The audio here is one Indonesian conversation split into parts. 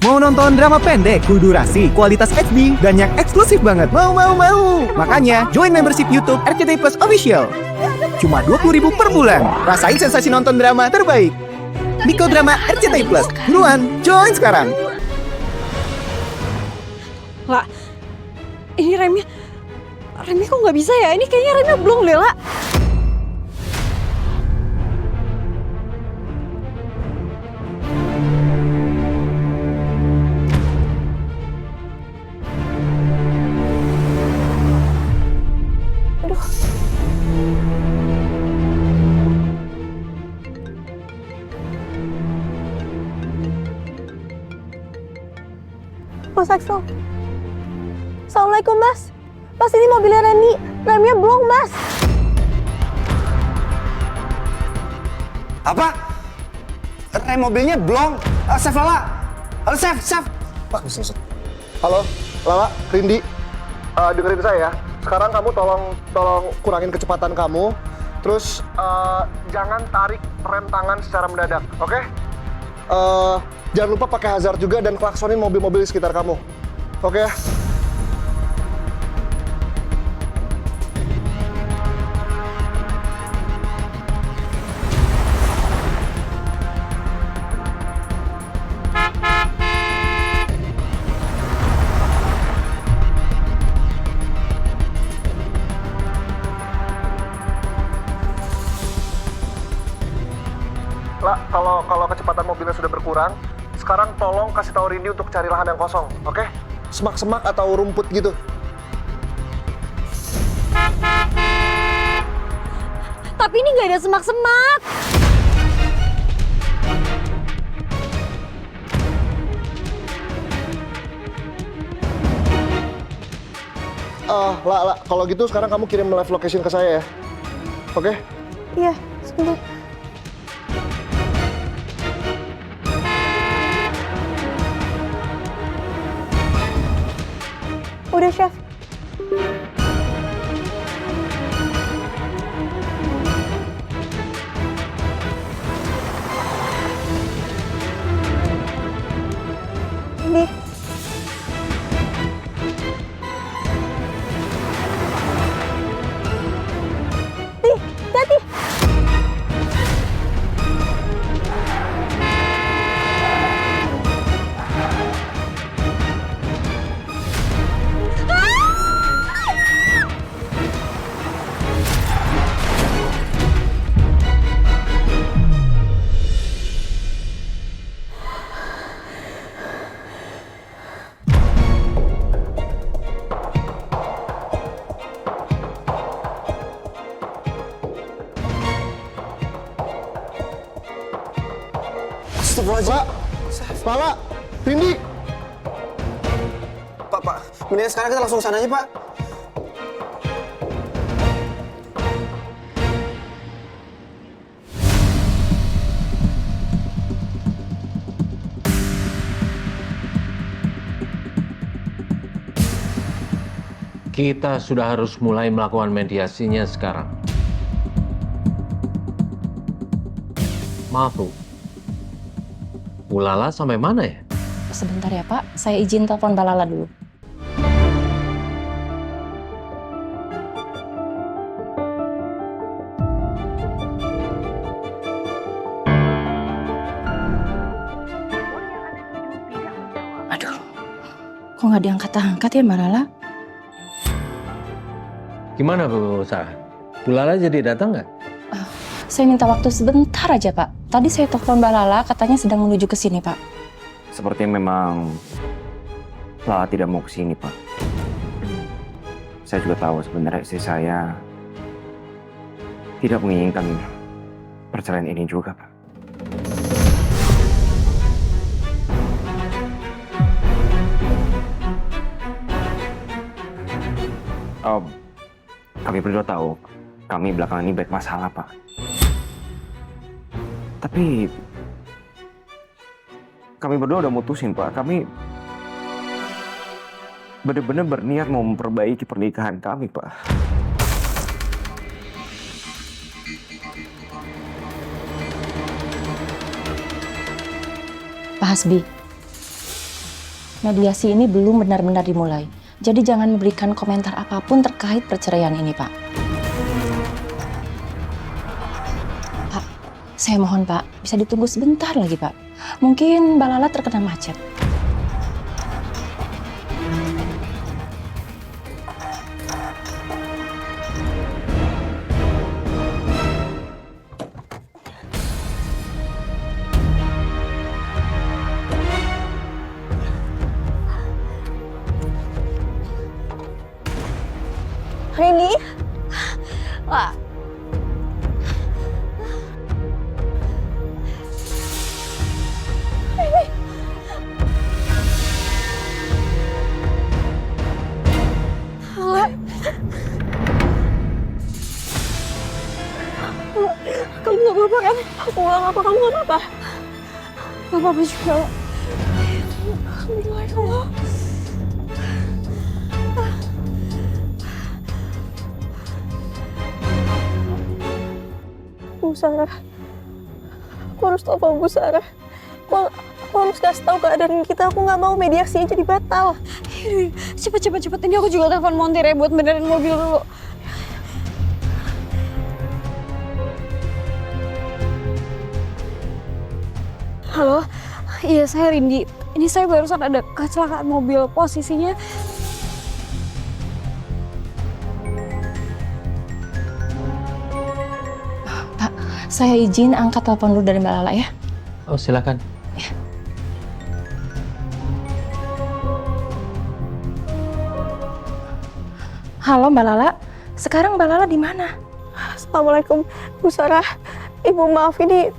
Mau nonton drama pendek, full durasi, kualitas HD, dan yang eksklusif banget? Mau! Makanya, join membership YouTube RCTI Plus Official. Cuma 20.000 per bulan. Rasain sensasi nonton drama terbaik. Niko Drama RCTI Plus. Buruan, join sekarang. Lah, ini remnya kok nggak bisa ya? Ini kayaknya remnya belum deh, La. Aduh. Mas Axel. Assalamualaikum, Mas. Mas, ini mobilnya Reni. Remnya blong, Mas. Apa? Rem mobilnya blong? Chef Lala? Halo, Chef. Pak, Halo, Lala, Rindi, dengerin saya ya. Sekarang kamu tolong kurangin kecepatan kamu. Terus jangan tarik rem tangan secara mendadak, oke? Jangan lupa pakai hazard juga dan klaksonin mobil-mobil di sekitar kamu, oke? Lah, kalau kecepatan mobilnya sudah berkurang, sekarang tolong kasih tahu Rindi untuk cari lahan yang kosong, oke? Semak-semak atau rumput gitu. Tapi ini nggak ada semak-semak. Lah, kalau gitu sekarang kamu kirim live location ke saya ya, oke? Iya, sebentar. Udah, Chef. Ini. Nih, hati. Lala, Rindi. Pak. Mendingan sekarang kita langsung ke sana aja, Pak. Kita sudah harus mulai melakukan mediasinya sekarang. Maaf, Bu. Bu Lala sampai mana ya? Sebentar ya Pak, saya izin telepon Mbak Lala dulu. Aduh, kok nggak diangkat-angkat ya Mbak Lala? Gimana Bu Sarah? Bu Lala jadi datang nggak? Saya minta waktu sebentar aja Pak. Tadi saya telepon Mbak Lala, katanya sedang menuju ke sini Pak. Sepertinya memang Lala tidak mau ke sini, Pak. Saya juga tahu sebenarnya istri saya tidak menginginkan perceraian ini juga, Pak. Kami berdua tahu, kami belakangan ini banyak masalah, Pak. Tapi kami berdua udah mutusin, Pak. Kami benar-benar berniat mau memperbaiki pernikahan kami, Pak. Pak Hasbi, mediasi ini belum benar-benar dimulai. Jadi jangan memberikan komentar apapun terkait perceraian ini, Pak. Pak, saya mohon Pak, bisa ditunggu sebentar lagi Pak. Mungkin Mbak Lala terkena macet. Rini? Wah. Rini. Hala. Kamu gak apa-apa kan? Aku gak apa-apa, kamu gak apa-apa? Gak apa-apa juga. Alhamdulillah ya Allah. Bu Sarah, aku harus telepon Bu Sarah. Aku harus kasih tahu keadaan kita. Aku nggak mau mediasinya jadi batal. Cepet. Ini aku juga telepon montir ya buat benerin mobil dulu. Halo, iya saya Rindi. Ini saya barusan ada kecelakaan mobil. Posisinya Saya izin angkat telepon dulu dari Mbak Lala ya. Oh, silakan. Halo Mbak Lala, sekarang Mbak Lala di mana? Assalamualaikum Bu Sarah. Ibu maaf ini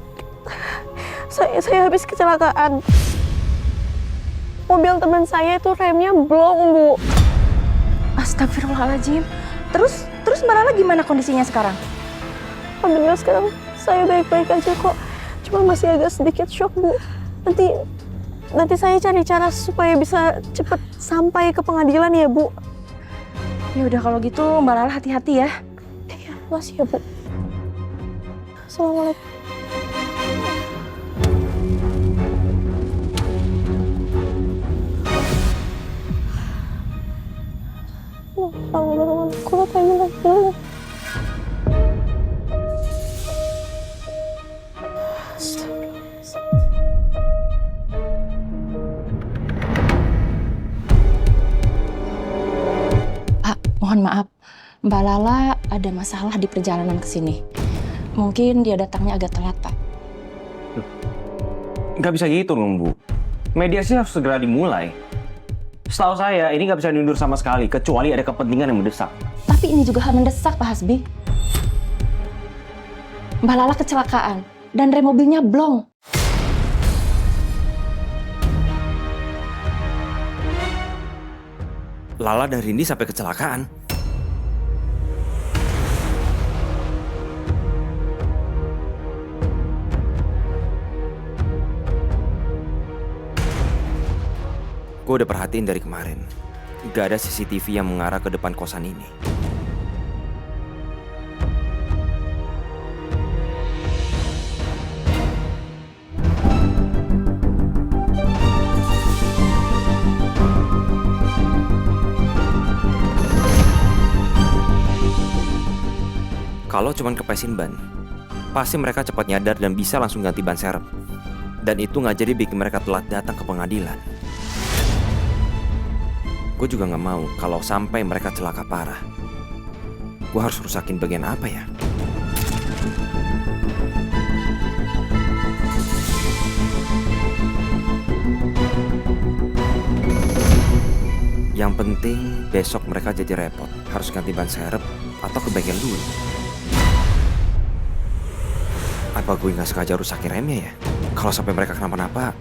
saya habis kecelakaan. Mobil teman saya itu remnya blong, Bu. Astagfirullahaladzim. Terus Mbak Lala gimana kondisinya sekarang? Alhamdulillah sekarang saya baik-baik aja kok. Cuma masih agak sedikit shock, Bu. Nanti saya cari cara supaya bisa cepet sampai ke pengadilan ya, Bu. Ya udah kalau gitu Mbak Lala hati-hati ya. Iya, makasih ya, Bu. Assalamualaikum. Alhamdulillah. Mohon maaf, Mbak Lala ada masalah di perjalanan ke sini. Mungkin dia datangnya agak telat, Pak. Nggak bisa gitu dong, Bu. Mediasi harus segera dimulai. Setahu saya, ini nggak bisa diundur sama sekali, kecuali ada kepentingan yang mendesak. Tapi ini juga hal mendesak, Pak Hasbi. Mbak Lala kecelakaan, dan rem mobilnya blong. Lala dan Rindi sampai kecelakaan. Gue udah perhatiin dari kemarin. Gak ada CCTV yang mengarah ke depan kosan ini. Kalau cuman kepesin ban, pasti mereka cepat nyadar dan bisa langsung ganti ban serep. Dan itu nggak jadi bikin mereka telat datang ke pengadilan. Gue juga nggak mau kalau sampai mereka celaka parah. Gue harus rusakin bagian apa ya? Yang penting besok mereka jadi repot. Harus ganti ban serep atau ke bengkel dulu. Apa gue nggak sengaja rusakin remnya ya? Kalau sampai mereka kenapa-napa,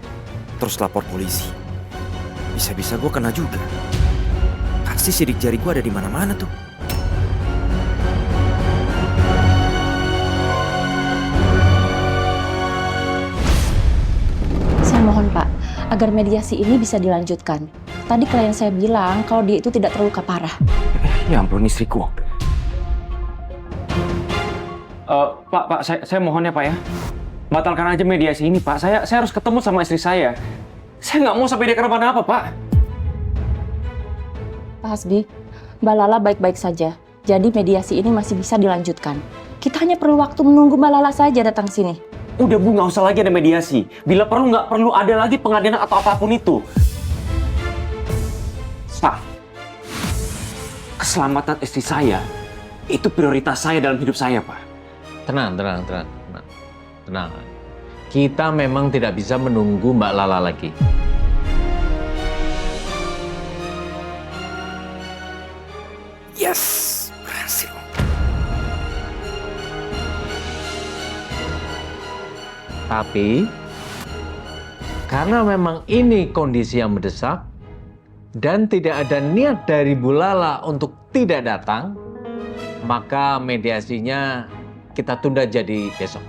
terus lapor polisi. Bisa-bisa gue kena juga. Pasti sidik jari gue ada di mana-mana tuh. Saya mohon Pak, agar mediasi ini bisa dilanjutkan. Tadi klien saya bilang kalau dia itu tidak terluka parah. Ya ampun, istriku. Pak, saya mohon ya Pak ya. Batalkan aja mediasi ini Pak. Saya harus ketemu sama istri saya. Saya nggak mau sampai dia kenapa-napa Pak. Pak Hasbi, Mbak Lala baik-baik saja. Jadi mediasi ini masih bisa dilanjutkan. Kita hanya perlu waktu menunggu Mbak Lala saja datang sini. Udah Bu, nggak usah lagi ada mediasi. Bila perlu nggak perlu ada lagi pengadilan atau apapun itu. Pak, keselamatan istri saya itu prioritas saya dalam hidup saya, Pak. Tenang. Kita memang tidak bisa menunggu Mbak Lala lagi. Yes, berhasil. Tapi, karena memang ini kondisi yang mendesak, dan tidak ada niat dari Bu Lala untuk tidak datang, maka mediasinya kita tunda jadi besok.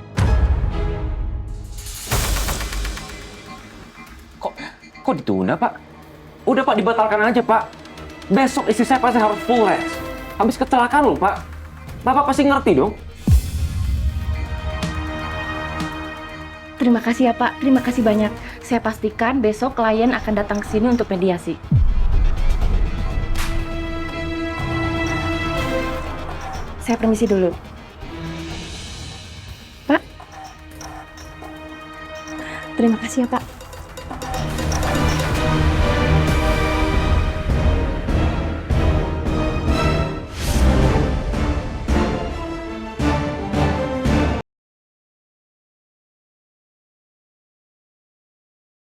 Kok ditunda, Pak? Udah, Pak, dibatalkan aja, Pak. Besok istri saya pasti harus full rest. Habis kecelakaan loh, Pak. Bapak pasti ngerti dong. Terima kasih ya Pak, terima kasih banyak. Saya pastikan besok klien akan datang ke sini untuk mediasi. Saya permisi dulu. Pak. Terima kasih ya Pak.